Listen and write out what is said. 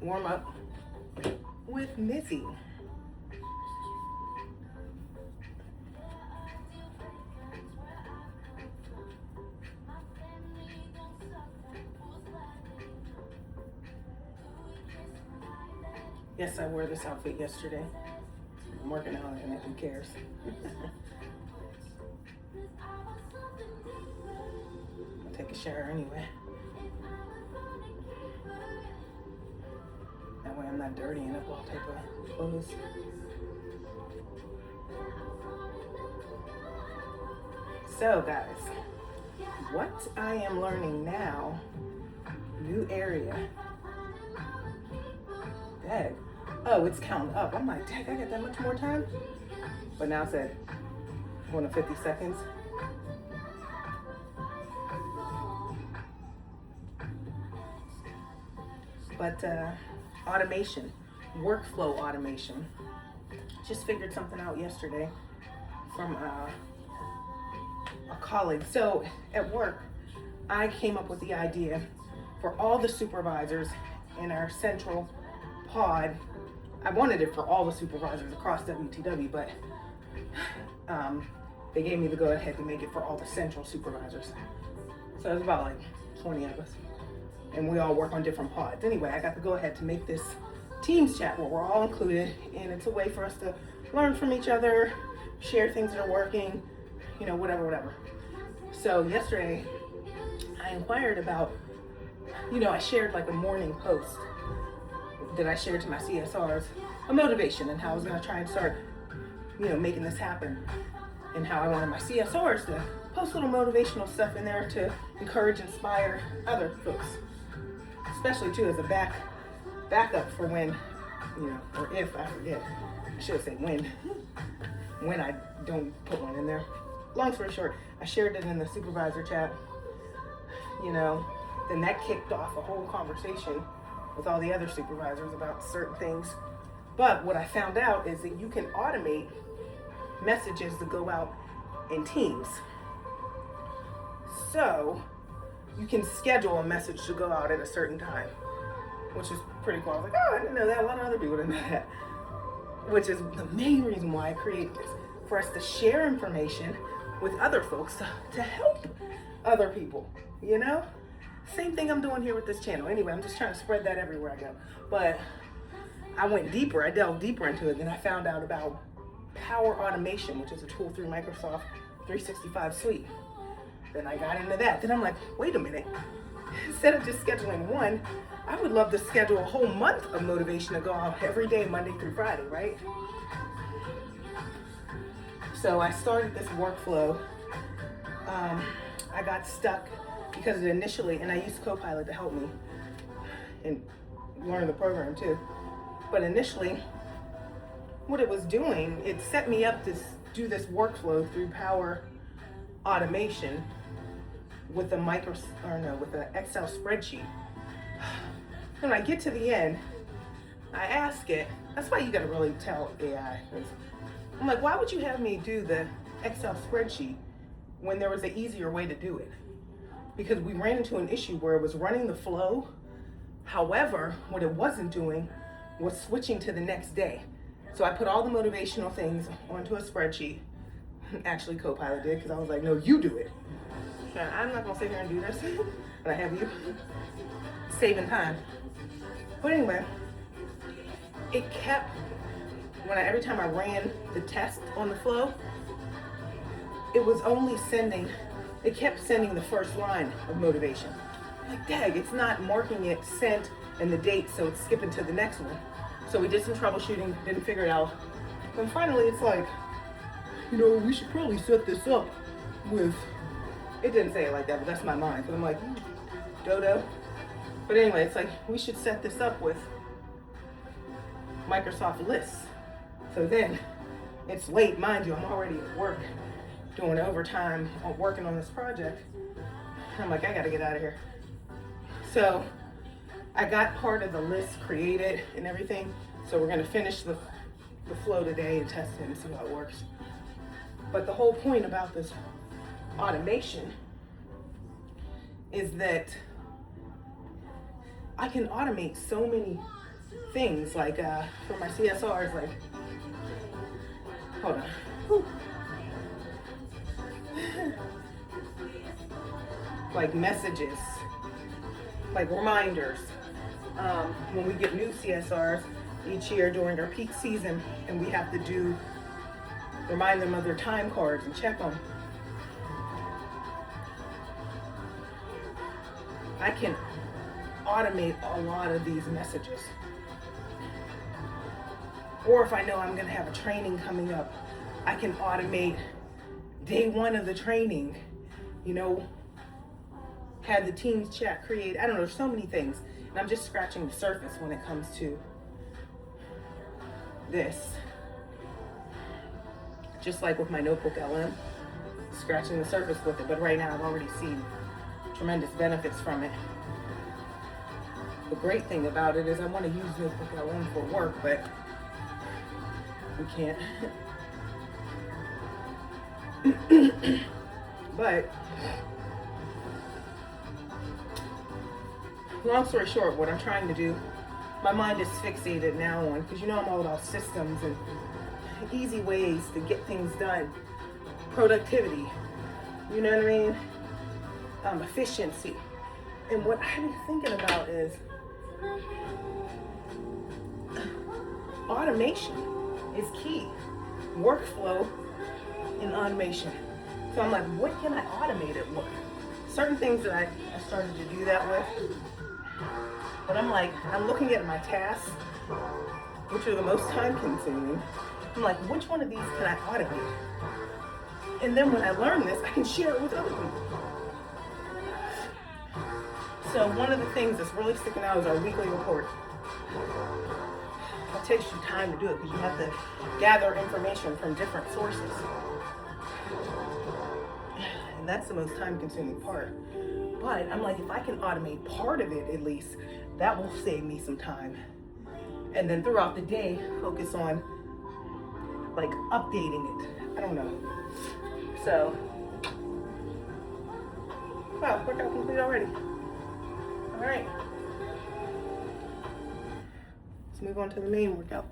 Warm up with Missy. Yes, I wore this outfit yesterday. I'm working on it, and who cares? I'll take a shower anyway. That way I'm not dirtying up all type of clothes. So guys, what I am learning now, new area. Dang. Oh, it's counting up. I'm like, dang, I got that much more time? But now it said going to 50 seconds. But automation, workflow automation. Just figured something out yesterday from a colleague. So at work, I came up with the idea for all the supervisors in our central pod. I wanted it for all the supervisors across WTW, but they gave me the go ahead to make it for all the central supervisors. So it's about like 20 of us, and we all work on different pods. Anyway, I got the go ahead to make this Teams chat where we're all included, and it's a way for us to learn from each other, share things that are working, you know, whatever. So yesterday, I inquired about, you know, I shared like a morning post that I shared to my CSRs, a motivation and how I was going to try and start, you know, making this happen, and how I wanted my CSRs to post little motivational stuff in there to encourage, inspire other folks, especially too as a backup for when, you know, or if I forget. I should have said when I don't put one in there. Long story short, I shared it in the supervisor chat, you know, then that kicked off a whole conversation with all the other supervisors about certain things. But what I found out is that you can automate messages that go out in Teams. So you can schedule a message to go out at a certain time, which is pretty cool. I was like, oh, I didn't know that. A lot of other people didn't know that. Which is the main reason why I created this, for us to share information with other folks to help other people, you know? Same thing I'm doing here with this channel. Anyway, I'm just trying to spread that everywhere I go. But I went deeper, I delved deeper into it, and I found out about Power Automation, which is a tool through Microsoft 365 Suite. Then I got into that. Then I'm like, wait a minute. Instead of just scheduling one, I would love to schedule a whole month of motivation to go out every day, Monday through Friday, right? So I started this workflow. I got stuck because initially, and I used Copilot to help me and learn the program too. But initially, what it was doing, it set me up to do this workflow through Power Automation with with an Excel spreadsheet. When I get to the end, I ask it. That's why you got to really tell AI. I'm like, why would you have me do the Excel spreadsheet when there was an easier way to do it? Because we ran into an issue where it was running the flow. However, what it wasn't doing was switching to the next day. So I put all the motivational things onto a spreadsheet. Actually, Copilot did, because I was like, no, you do it. I'm not gonna sit here and do this, but I have you saving time. But anyway, it kept, every time I ran the test on the flow, it was only it kept sending the first line of motivation. I'm like, dang, it's not marking it sent and the date, so it's skipping to the next one. So we did some troubleshooting, didn't figure it out. And finally it's like, you know, we should probably set this up with, it didn't say it like that, but that's my mind. So I'm like, dodo. But anyway, it's like, we should set this up with Microsoft lists. So then, it's late, mind you, I'm already at work, doing overtime, working on this project. I'm like, I gotta get out of here. So, I got part of the list created and everything. So we're gonna finish the flow today and test it and see how it works. But the whole point about this automation is that I can automate so many things like for my CSRs, like, hold on. Whew. Like messages, like reminders. When we get new CSRs each year during our peak season, and we have to remind them of their time cards and check them. I can automate a lot of these messages. Or if I know I'm gonna have a training coming up, I can automate day one of the training, you know, have the teams chat, create, I don't know, there's so many things. And I'm just scratching the surface when it comes to this. Just like with my notebook LM, scratching the surface with it, but right now I've already seen tremendous benefits from it. The great thing about it is I want to use notebook LM for work, but we can't. But long story short, what I'm trying to do, my mind is fixated now on, because you know I'm all about systems and easy ways to get things done, productivity, you know what I mean, efficiency. And what I've been thinking about is automation is key. Workflow and automation. So I'm like, what can I automate it with? Certain things that I started to do that with. But I'm like, I'm looking at my tasks, which are the most time consuming. I'm like, which one of these can I automate? And then when I learn this, I can share it with other people. So one of the things that's really sticking out is our weekly report. It takes you time to do it because you have to gather information from different sources. And that's the most time consuming part. But I'm like, if I can automate part of it at least, that will save me some time. And then throughout the day, focus on like updating it. I don't know. So, wow, workout complete already. All right. Let's move on to the main workout.